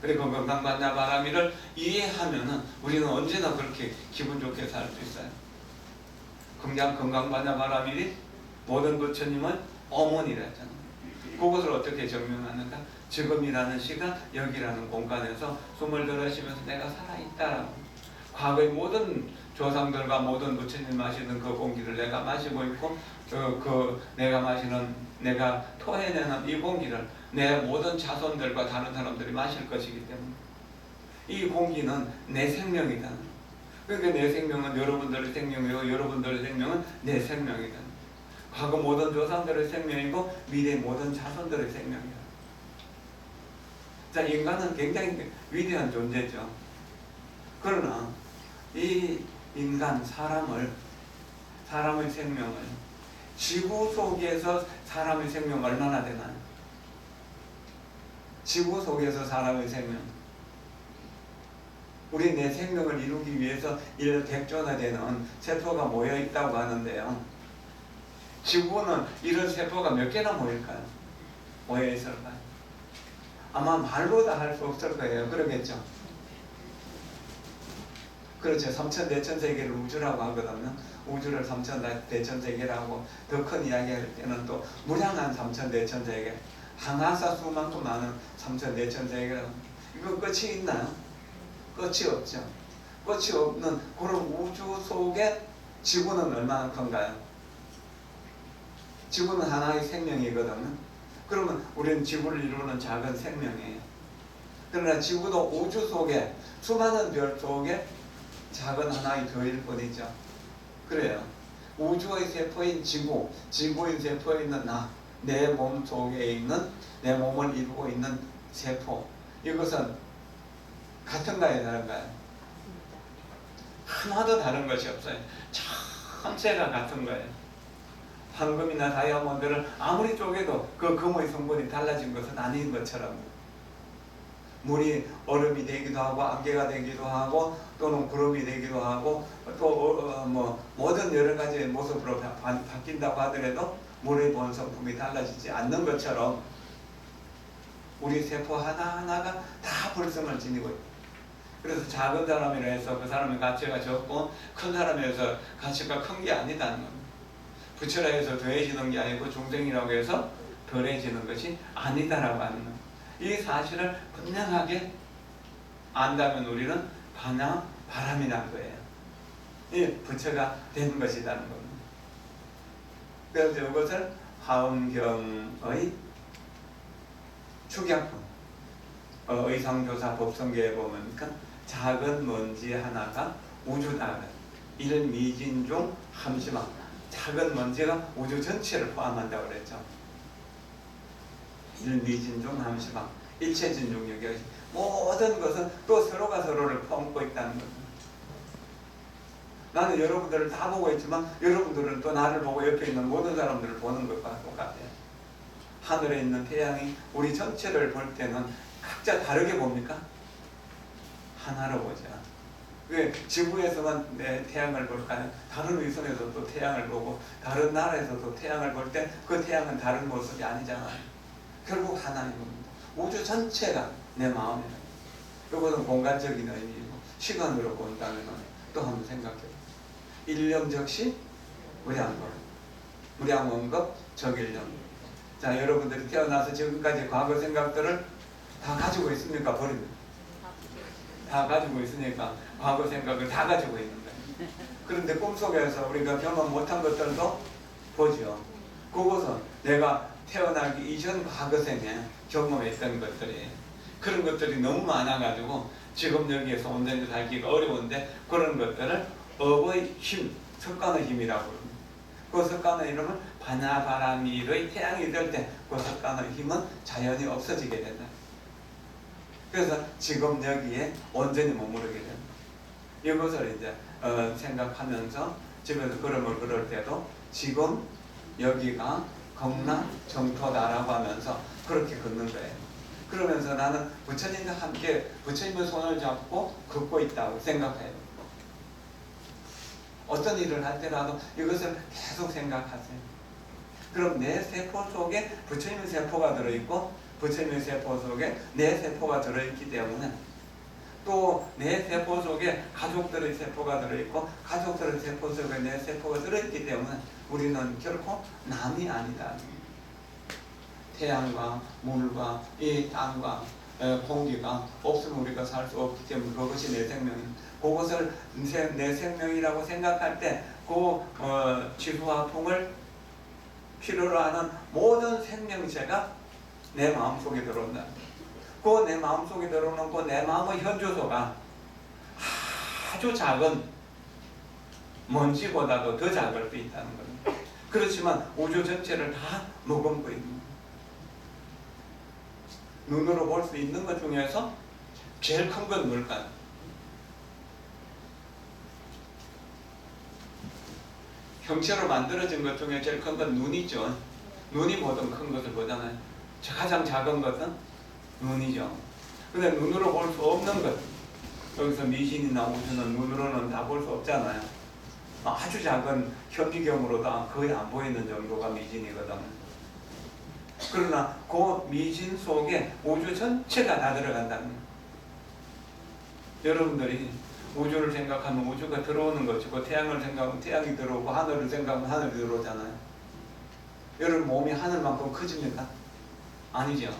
그리고 건강반야바라밀을 이해하면은 우리는 언제나 그렇게 기분 좋게 살 수 있어요. 건강반야바라밀이 모든 부처님은 어머니랬잖아요. 그것을 어떻게 증명하는가? 지금이라는 시간, 여기라는 공간에서 숨을 들이쉬면서 내가 살아있다라고. 과거의 모든 조상들과 모든 부처님 마시는 그 공기를 내가 마시고 있고, 내가 토해내는 이 공기를 내 모든 자손들과 다른 사람들이 마실 것이기 때문에 이 공기는 내 생명이다. 그러니까 내 생명은 여러분들의 생명이고 여러분들의 생명은 내 생명이다. 과거 모든 조상들의 생명이고 미래 모든 자손들의 생명이다. 자, 인간은 굉장히 위대한 존재죠. 그러나 이 인간, 사람의 생명을 지구 속에서 사람의 생명 얼마나 되나요? 지구 속에서 사람의 생명, 우리 내 생명을 이루기 위해서 100조나 되는 세포가 모여 있다고 하는데요. 지구는 이런 세포가 몇 개나 모일까요? 모여 있을까요? 아마 말로 다 할 수 없을 거예요. 그러겠죠? 그렇죠. 3,4천세계를 우주라고 하거든요. 우주를 3,4천세계라고 더 큰 이야기할 때는 또 무량한 3,4천세계, 항하사 수만큼 많은 3,4천세계라고. 이거 끝이 있나요? 끝이 없죠. 끝이 없는 그런 우주 속에 지구는 얼마나 큰가요? 지구는 하나의 생명이거든요. 그러면 우리는 지구를 이루는 작은 생명이에요. 그러나 지구도 우주 속에 수많은 별 속에 작은 하나의 별일 뿐이죠. 그래요. 우주의 세포인 지구, 지구의 세포에 있는 나, 내 몸 속에 있는, 내 몸을 이루고 있는 세포, 이것은 같은가요, 다른가요? 하나도 다른 것이 없어요. 전체가 같은 거예요. 황금이나 다이아몬드를 아무리 쪼개도 그 금의 성분이 달라진 것은 아닌 것처럼, 물이 얼음이 되기도 하고 안개가 되기도 하고 또는 구름이 되기도 하고 또 모든 여러 가지 모습으로 바뀐다고 하더라도 물의 본성품이 달라지지 않는 것처럼 우리 세포 하나하나가 다 불성을 지니고 있다. 그래서 작은 사람이라 해서 그 사람의 가치가 적고 큰 사람이라서 가치가 큰 게 아니다는 겁니다. 부처라 해서 더해지는 게 아니고 중생이라고 해서 덜해지는 것이 아니다라고 하는 겁니다. 이 사실을 분명하게 안다면 우리는 바람이 난 거예요. 이 부처가 된 것이라는 겁니다. 그래서 이것을 화엄경의 축약품, 의상조사 법성계에 보면 작은 먼지 하나가 우주다. 일미진중 함심왕, 작은 먼지가 우주 전체를 포함한다고 그랬죠. 일미진중 함심왕, 일체진중력이 모든 것은 또 서로가 서로를 품고 있다는 겁니다. 나는 여러분들을 다 보고 있지만 여러분들은 또 나를 보고 옆에 있는 모든 사람들을 보는 것과 똑같아요. 하늘에 있는 태양이 우리 전체를 볼 때는 각자 다르게 봅니까? 하나로 보죠. 왜 지구에서만 내 태양을 볼까요? 다른 위성에서 또 태양을 보고 다른 나라에서 또 태양을 볼 때 그 태양은 다른 모습이 아니잖아요. 결국 하나인 겁니다. 우주 전체가 내 마음이에요. 이것은 공간적인 의미이고 시간으로 본다면 또 한번 생각해요. 일념적시 무량겁, 무량원겁 적일념. 자, 여러분들이 태어나서 지금까지 과거 생각들을 다 가지고 있습니까? 버립니다. 다 가지고 있으니까 과거 생각을 다 가지고 있는 거예요. 그런데 꿈속에서 우리가 경험 못한 것들도 보죠. 그것은 내가 태어나기 이전 과거 생에 경험했던 것들이에요. 그런 것들이 너무 많아가지고 지금 여기에서 온전히 살기가 어려운데 그런 것들을 업의 힘, 석간의 힘이라고 합니다. 그 석간의 이름은 바나바라밀의 태양이 될 때 그 석간의 힘은 자연히 없어지게 된다. 그래서 지금 여기에 온전히 머무르게 됩니다. 이것을 이제 생각하면서 집에서 걸음을 걸을 때도 지금 여기가 경남 정토다라고 하면서 그렇게 걷는 거예요. 그러면서 나는 부처님과 함께 부처님의 손을 잡고 걷고 있다고 생각해요. 어떤 일을 할 때라도 이것을 계속 생각하세요. 그럼 내 세포 속에 부처님의 세포가 들어있고 부처님의 세포 속에 내 세포가 들어있기 때문에 또 내 세포 속에 가족들의 세포가 들어있고 가족들의 세포 속에 내 세포가 들어있기 때문에 우리는 결코 남이 아니다. 태양과 물과 이 땅과 공기가 없으면 우리가 살 수 없기 때문에 그것이 내 생명입니다. 그것을 내 생명이라고 생각할 때 그 지수와 풍을 필요로 하는 모든 생명체가 내 마음속에 들어온다. 그 내 마음속에 들어오는 그 내 마음의 현주소가 아주 작은 먼지보다도 더 작을 수 있다는 겁니다. 그렇지만 우주 전체를 다 머금고 있는 거예요. 눈으로 볼 수 있는 것 중에서 제일 큰 건 뭘까요? 형체로 만들어진 것 중에 제일 큰 건 눈이죠. 눈이 모든 큰 것을 보잖아요. 가장 작은 것은 눈이죠. 근데 눈으로 볼 수 없는 것, 여기서 미신이나 우주는 눈으로는 다 볼 수 없잖아요. 아주 작은 현미경으로도 거의 안 보이는 정도가 미신이거든. 그러나 그 미신 속에 우주 전체가 다 들어간다는 거예요. 여러분들이 우주를 생각하면 우주가 들어오는 것이고 태양을 생각하면 태양이 들어오고 하늘을 생각하면 하늘이 들어오잖아요. 여러분 몸이 하늘만큼 커집니까? 아니죠.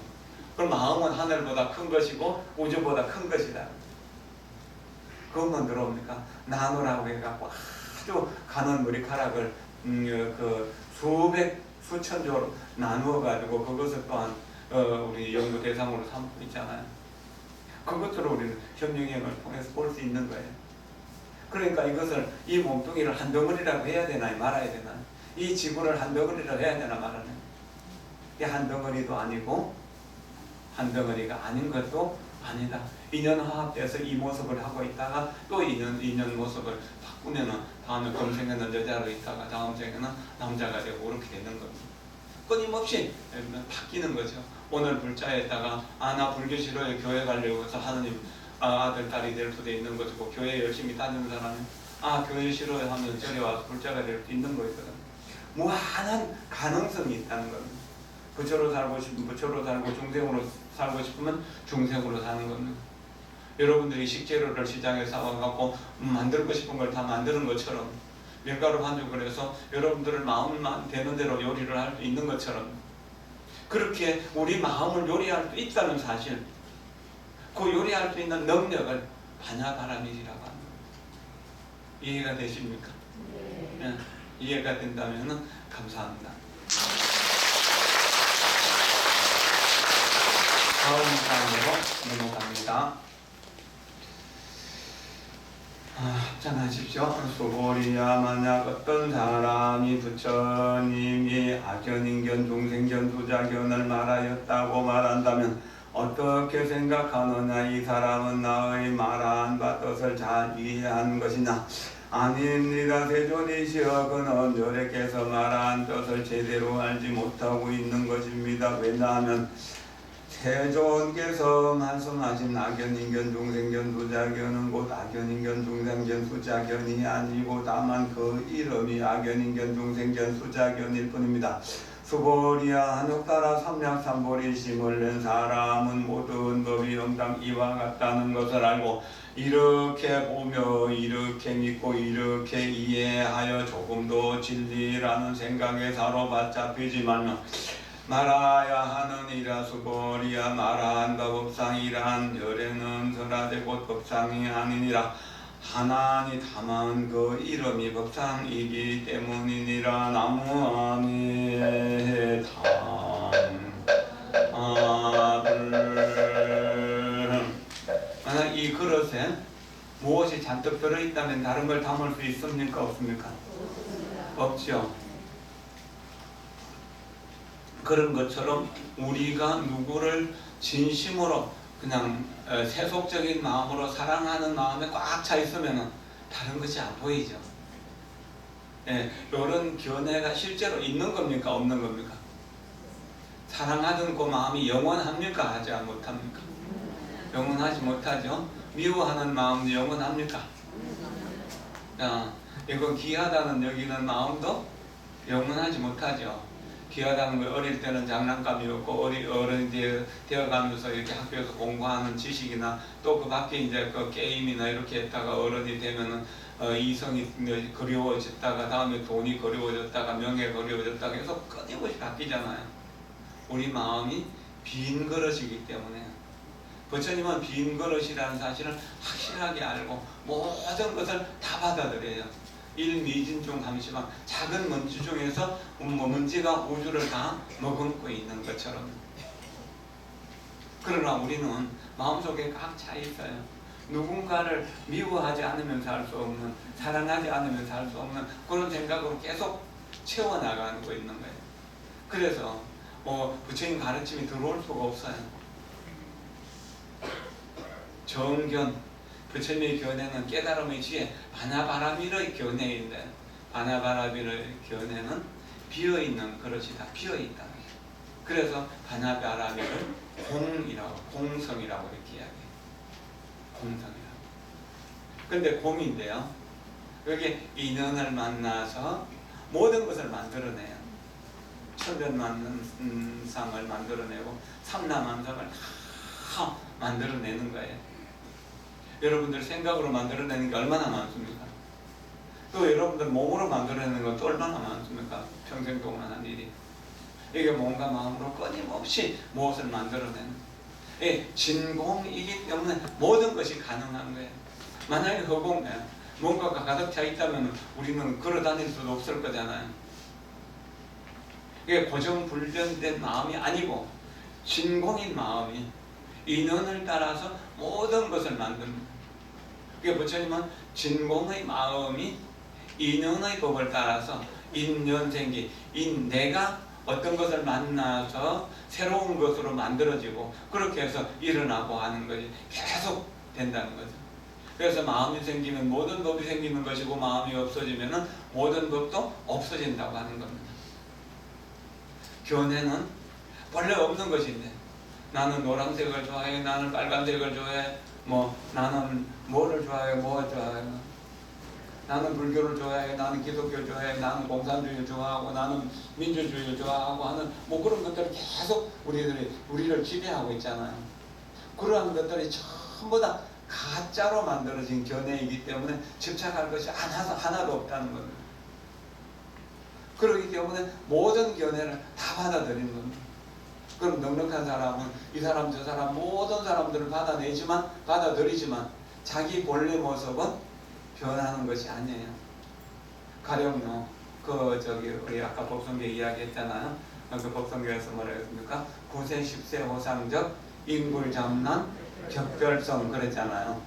그럼 마음은 하늘보다 큰 것이고 우주보다 큰 것이다. 그것만 들어옵니까? 나노라고 해갖고 아주 가는 머리카락을 수천 조로 나누어 가지고 그것을 또한 우리 연구 대상으로 삼고 있잖아요. 그것으로 우리는 현명형을 통해서 볼 수 있는 거예요. 그러니까 이것을 이 몸뚱이를 한 덩어리라고 해야 되나 말아야 되나? 이 지구를 한 덩어리라고 해야 되나 말아야 되나? 이 한 덩어리도 아니고 한 덩어리가 아닌 것도 아니다. 인연화합돼서 이 모습을 하고 있다가 또 인연 모습을 바꾸면은 다음에 금생에는 여자로 있다가 다음 생에는 남자가 되고 그렇게 되는 겁니다. 끊임없이 바뀌는 거죠. 오늘 불자에다가 나 불교 싫어요 교회 가려고 해서 하느님 아들 딸이 될 수도 있는 것이고 교회 열심히 다니는 사람이 교회 싫어요 하면 저리 와서 불자가 될 수 있는 거거든. 무한한 가능성이 있다는 겁니다. 부처로 살고 싶으면 부처로 살고 중생으로 살고 싶으면 중생으로 사는 겁니다. 여러분들이 식재료를 시장에 사와갖고 만들고 싶은 걸 다 만드는 것처럼 밀가루 반죽을 해서 여러분들을 마음만 되는 대로 요리를 할 수 있는 것처럼 그렇게 우리 마음을 요리할 수 있다는 사실, 그 요리할 수 있는 능력을 반야바라밀이라고 합니다. 이해가 되십니까? 네. 이해가 된다면 감사합니다. 다음 사항으로 넘어갑니다. 합장하십시오. 수고리야 만약 어떤 사람이 부처님이 악견인견 중생견 수자견을 말하였다고 말한다면 어떻게 생각하느냐? 이 사람은 나의 말한 바 뜻을 잘 이해한 것이냐? 아닙니다. 세존이시여 그는 여래께서 말한 뜻을 제대로 알지 못하고 있는 것입니다. 왜냐하면 세존께서 말씀하신 악견인견 중생견 수자견은 곧 악견인견 중생견 수자견이 아니고 다만 그 이름이 악견인견 중생견 수자견일 뿐입니다. 수보리야 한옥따라 삼략삼보리 심을 낸 사람은 모든 법이 영당 이와 같다는 것을 알고 이렇게 보며 이렇게 믿고 이렇게 이해하여 조금도 진리라는 생각에 사로잡 잡히지 말며 말아야 하느니라. 수보리야 말한 바 법상이란 열에는 설하되 곧 법상이 아니니라. 하나니 다만 그 이름이 법상이기 때문이니라. 나무아미담 만약 이 그릇에 무엇이 잔뜩 들어있다면 다른 걸 담을 수 있습니까? 없습니까? 없죠. 그런 것처럼 우리가 누구를 진심으로 그냥 세속적인 마음으로 사랑하는 마음에 꽉 차 있으면 다른 것이 안 보이죠. 이런 견해가 실제로 있는 겁니까? 없는 겁니까? 사랑하던 그 마음이 영원합니까? 하지 못합니까? 영원하지 못하죠. 미워하는 마음도 영원합니까? 이거 귀하다는 여기는 마음도 영원하지 못하죠. 귀하다는 걸 어릴 때는 장난감이었고 어른이 되어가면서 이렇게 학교에서 공부하는 지식이나 또 그 밖에 이제 그 게임이나 이렇게 했다가 어른이 되면은 이성이 그리워졌다가 다음에 돈이 그리워졌다가 명예 그리워졌다가 계속 끊임없이 바뀌잖아요. 우리 마음이 빈 그릇이기 때문에 부처님은 빈 그릇이라는 사실을 확실하게 알고 모든 것을 다 받아들여요. 일미진중 함시방 작은 먼지 중에서 먼지가 우주를 다 머금고 있는 것처럼. 그러나 우리는 마음속에 각 차 있어요. 누군가를 미워하지 않으면 살 수 없는, 사랑하지 않으면 살 수 없는 그런 생각으로 계속 채워나가고 있는 거예요. 그래서 부처님 가르침이 들어올 수가 없어요. 정견, 부처님의 견해는 깨달음의 지혜, 바나바라밀의 견해인데 바나바라밀의 견해는 비어있는 그릇이다. 비어있다. 그래서 바나바라밀을 공이라고, 공성이라고 이렇게 이야기해요. 공성이라고. 근데 공인데요. 여기 인연을 만나서 모든 것을 만들어내요. 천변만상을 만들어내고 삼라만상을 다 만들어내는 거예요. 여러분들 생각으로 만들어내는 게 얼마나 많습니까? 또 여러분들 몸으로 만들어내는 것도 얼마나 많습니까? 평생 동안 한 일이. 이게 뭔가 마음으로 끊임없이 무엇을 만들어내는 진공이기 때문에 모든 것이 가능한 거예요. 만약에 허공에 뭔가가 가득 차 있다면 우리는 걸어다닐 수도 없을 거잖아요. 이게 고정불변된 마음이 아니고 진공인 마음이 인연을 따라서 모든 것을 만듭니다. 그게 부처님은 진공의 마음이 인연의 법을 따라서 인연생기, 내가 어떤 것을 만나서 새로운 것으로 만들어지고 그렇게 해서 일어나고 하는 것이 계속 된다는 거죠. 그래서 마음이 생기면 모든 법이 생기는 것이고 마음이 없어지면 모든 법도 없어진다고 하는 겁니다. 견해는 원래 없는 것인데 나는 노란색을 좋아해, 나는 빨간색을 좋아해, 나는 뭐를 좋아해, 뭘 좋아해, 나는 불교를 좋아해, 나는 기독교를 좋아해, 나는 공산주의를 좋아하고, 나는 민주주의를 좋아하고 하는 그런 것들이 계속 우리를 지배하고 있잖아요. 그러한 것들이 전부 다 가짜로 만들어진 견해이기 때문에 집착할 것이 하나도 없다는 겁니다. 그렇기 때문에 모든 견해를 다 받아들이는 겁니다. 그럼 넉넉한 사람은 이 사람 저 사람 모든 사람들을 받아들이지만 자기 본래 모습은 변하는 것이 아니에요. 가령요 우리 아까 법성계 이야기했잖아요. 그 법성계에서 뭐라 했습니까? 9세 10세 호상적 인굴잡란 격별성 그랬잖아요.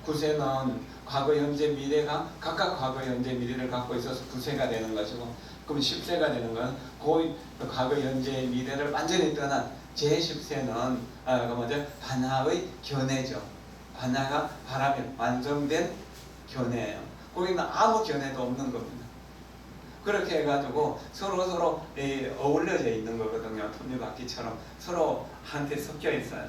9세는 과거 현재 미래가 각각 과거 현재 미래를 갖고 있어서 9세가 되는 것이고, 그럼 10세가 되는 건 그 과거 현재 미래를 완전히 떠난 제10세는 반하의 견해죠. 반하가 바람에 완성된 견해예요. 거기는 아무 견해도 없는 겁니다. 그렇게 해가지고 서로 어울려져 있는 거거든요. 톱니바퀴처럼 서로 한테 섞여 있어요.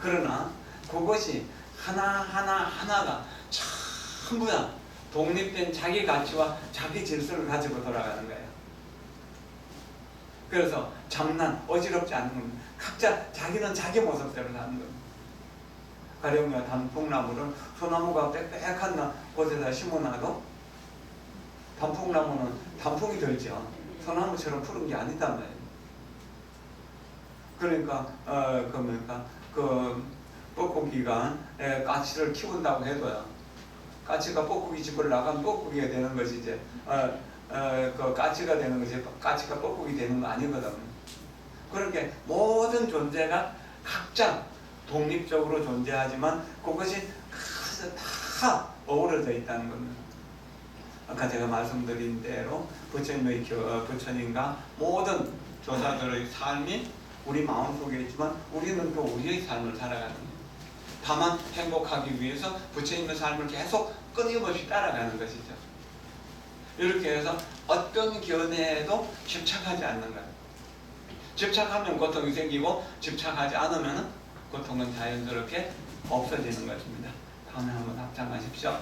그러나 그것이 하나가 전부 다 독립된 자기 가치와 자기 질서를 가지고 돌아가는 거예요. 그래서 잡난, 어지럽지 않은 겁니다. 각자 자기는 자기 모습대로 사는 겁니다. 가령요 단풍나무를 소나무가 빽빽한 곳에다 심어놔도 단풍나무는 단풍이 들죠. 소나무처럼 푸른 게 아니단 말이에요. 그러니까 그 뻐꾸기가 까치를 키운다고 해도요. 까치가 뻐꾸기 집을 나가면 뻐꾸기가 되는 것이 이제 그 까치가 되는 것이 까치가 뻐꾸기 되는 거 아니거든요. 그렇게 모든 존재가 각자 독립적으로 존재하지만 그것이 다 어우러져 있다는 겁니다. 아까 제가 말씀드린 대로 부처님과 모든 조사들의 삶이 우리 마음속에 있지만 우리는 또 우리의 삶을 살아가는 거예요. 다만 행복하기 위해서 부처님의 삶을 계속 끊임없이 따라가는 것이죠. 이렇게 해서 어떤 견해에도 집착하지 않는 거예요. 집착하면 고통이 생기고 집착하지 않으면 고통은 자연스럽게 없어지는 것입니다. 다음에 한번 합장하십시오.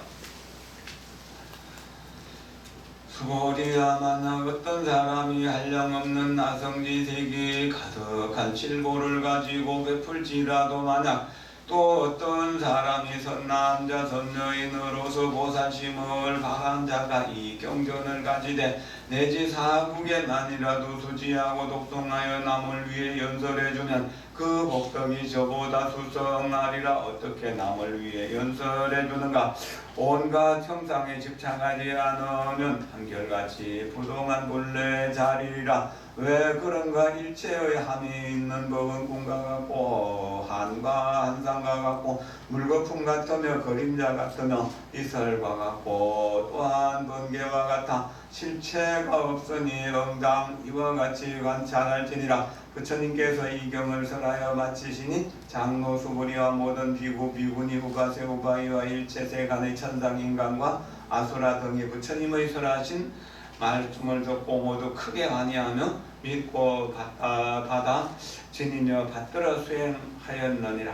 수고리야마나 어떤 사람이 한량없는 나성지 세계에 가득한 칠보를 가지고 베풀지라도 만약 또 어떤 사람이 선남자 선여인으로서 보살심을 바란 자가 이 경전을 가지되 내지 사국에만이라도 수지하고 독송하여 남을 위해 연설해주면 그 복덕이 저보다 수성하리라. 어떻게 남을 위해 연설해주는가? 온갖 형상에 집착하지 않으면 한결같이 부동한 본래 자리라. 왜 그런가? 일체의 함이 있는 법은 꿈과 같고 한과 한상과 같고 물거품 같으며 그림자 같으며 이설과 같고 또한 번개와 같아 실체가 없으니 응당 이와 같이 관찰할지니라. 부처님께서 이 경을 설하여 마치시니 장로 수부리와 모든 비구 비구니 후가세 후바이와 일체 세간의 천상 인간과 아수라 등이 부처님의 설하신 말씀을 듣고 모두 크게 환희하며 믿고 받아 지니며 받들어 수행하였느니라.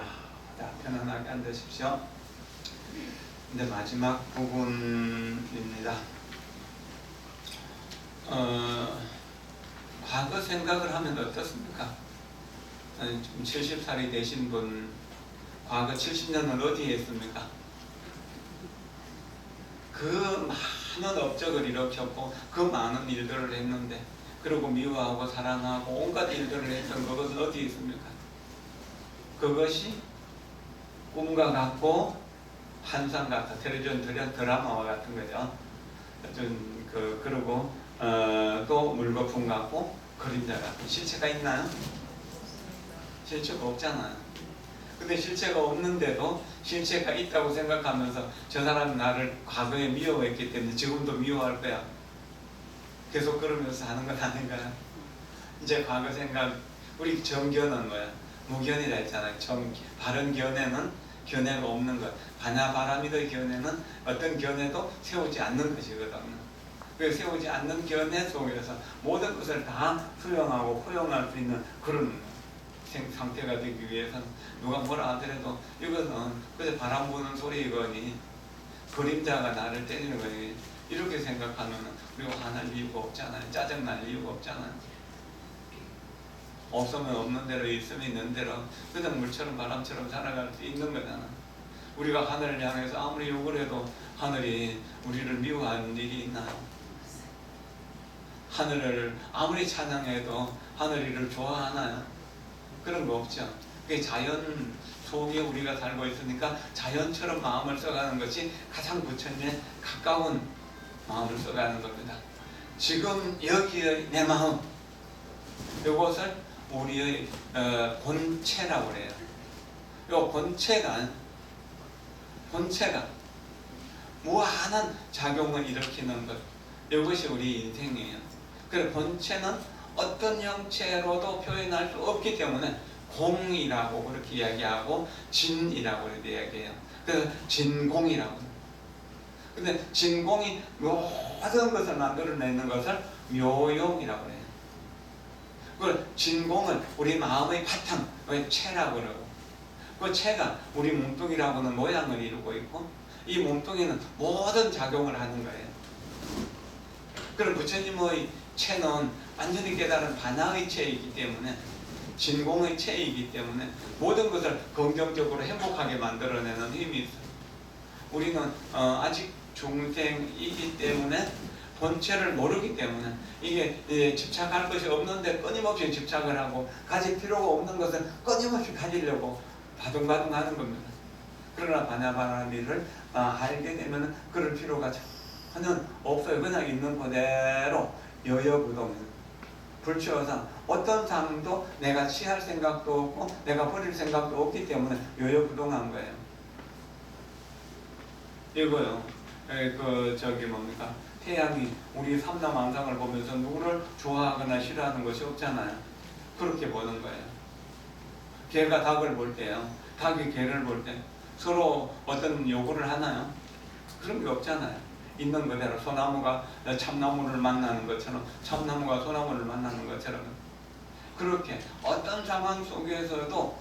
자, 편안하게 앉으십시오. 이제 마지막 부분입니다. 과거 생각을 하면 어떻습니까? 지금 70살이 되신 분, 과거 70년을 어디에 했습니까? 그 많은 업적을 일으켰고 그 많은 일들을 했는데, 그리고 미워하고 사랑하고 온갖 일들을 했던 그것은 어디에 있습니까? 그것이 꿈과 같고 환상 같아, 텔레비전 드라마와 같은 거죠. 그리고 또 물거품 같고 그림자 같고. 실체가 있나요? 실체가 없잖아요. 근데 실체가 없는데도 실체가 있다고 생각하면서 저 사람이 나를 과거에 미워했기 때문에 지금도 미워할 거야. 계속 그러면서 하는 건 아닌가요? 이제 과거 생각, 우리 정견은 뭐야? 무견이라 했잖아요. 바른 견해는 견해가 없는 것. 바냐바라미의 견해는 어떤 견해도 세우지 않는 것이거든요. 그 세우지 않는 견해 속에서 모든 것을 다 수용하고 포용할 수 있는 그런 상태가 되기 위해서는 누가 뭐라 하더라도 이것은 그저 바람 부는 소리이거니 그림자가 나를 때리는 거니 이렇게 생각하면 우리가 화날 이유가 없잖아요. 짜증날 이유가 없잖아요. 없으면 없는 대로, 있으면 있는 대로 그냥 물처럼 바람처럼 살아갈 수 있는 거잖아. 우리가 하늘을 향해서 아무리 욕을 해도 하늘이 우리를 미워하는 일이 있나요? 하늘을 아무리 찬양해도 하늘이 를 좋아하나요? 그런 거 없죠. 그게 자연 속에 우리가 살고 있으니까 자연처럼 마음을 써가는 것이 가장 부처님에 가까운 마음을 써가는 겁니다. 지금 여기의 내 마음, 이것을 우리의 본체라고 그래요. 이 본체가 무한한 작용을 일으키는 것, 이것이 우리 인생이에요. 그래서 본체는 어떤 형체로도 표현할 수 없기 때문에 공이라고 그렇게 이야기하고 진이라고 그렇게 이야기해요. 그래서 진공이라고. 근데 진공이 모든 것을 만들어내는 것을 묘용이라고 해요. 그 진공을 우리 마음의 바탕, 체라고 그러고, 그 체가 우리 몸뚱이라고는 모양을 이루고 있고, 이 몸뚱이는 모든 작용을 하는 거예요. 그럼 부처님의 체는 완전히 깨달은 반야의 체이기 때문에, 진공의 체이기 때문에 모든 것을 긍정적으로 행복하게 만들어내는 힘이 있어요. 우리는 아직 중생이기 때문에 본체를 모르기 때문에 이게 집착할 것이 없는데 끊임없이 집착을 하고 가질 필요가 없는 것을 끊임없이 가지려고 바둥바둥 하는 겁니다. 그러나 바냐바라미를 알게 되면 그럴 필요가 전혀 없어요. 그냥 있는 그대로 여여부동. 불취어상 어떤 삶도 내가 취할 생각도 없고 내가 버릴 생각도 없기 때문에 여여부동한 거예요. 이거요. 뭡니까? 태양이 우리 삼라만상을 보면서 누구를 좋아하거나 싫어하는 것이 없잖아요. 그렇게 보는 거예요. 개가 닭을 볼 때요. 닭이 개를 볼 때 서로 어떤 요구를 하나요? 그런 게 없잖아요. 있는 그대로 소나무가 참나무를 만나는 것처럼 참나무가 소나무를 만나는 것처럼 그렇게 어떤 상황 속에서도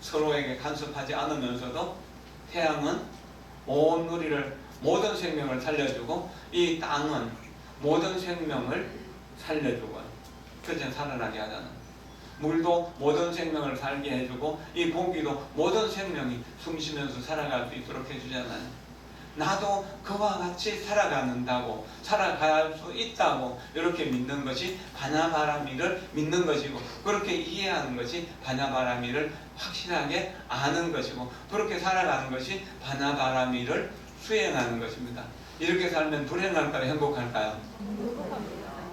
서로에게 간섭하지 않으면서도 태양은 온 우리를 모든 생명을 살려주고 이 땅은 모든 생명을 살려주고 그저 살아나게 하잖아. 물도 모든 생명을 살게 해주고 이 공기도 모든 생명이 숨쉬면서 살아갈 수 있도록 해주잖아요. 나도 그와 같이 살아가는다고 살아갈 수 있다고 이렇게 믿는 것이 바나바라미를 믿는 것이고 그렇게 이해하는 것이 바나바라미를 확실하게 아는 것이고 그렇게 살아가는 것이 바나바라미를 수행하는 것입니다. 이렇게 살면 불행할까요? 행복할까요?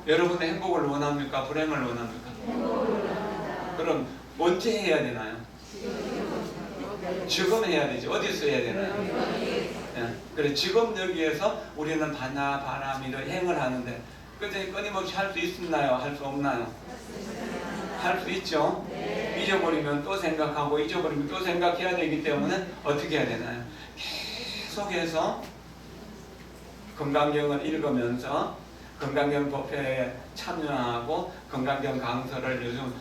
여러분의 행복을 원합니까? 불행을 원합니까? 그럼 언제 해야 되나요? 지금 해야 되지. 어디서 해야 되나요? 그래 지금 여기에서 우리는 바나바라미를 행을 하는데 그때 끊임없이 할 수 있나요? 할 수 없나요? 할 수 있죠. 잊어버리면 또 생각하고 잊어버리면 또 생각해야 되기 때문에 어떻게 해야 되나요? 계속해서 건강경을 읽으면서 건강경 법회에 참여하고 건강경 강서를 요즘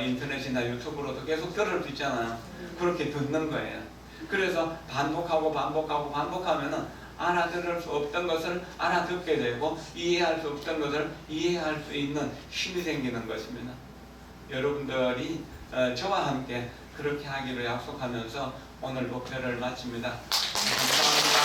인터넷이나 유튜브로도 계속 들을 수 있잖아요. 그렇게 듣는 거예요. 그래서 반복하면은 알아들을 수 없던 것을 알아듣게 되고 이해할 수 없던 것을 이해할 수 있는 힘이 생기는 것입니다. 여러분들이 저와 함께 그렇게 하기로 약속하면서 오늘 목표를 마칩니다. 감사합니다.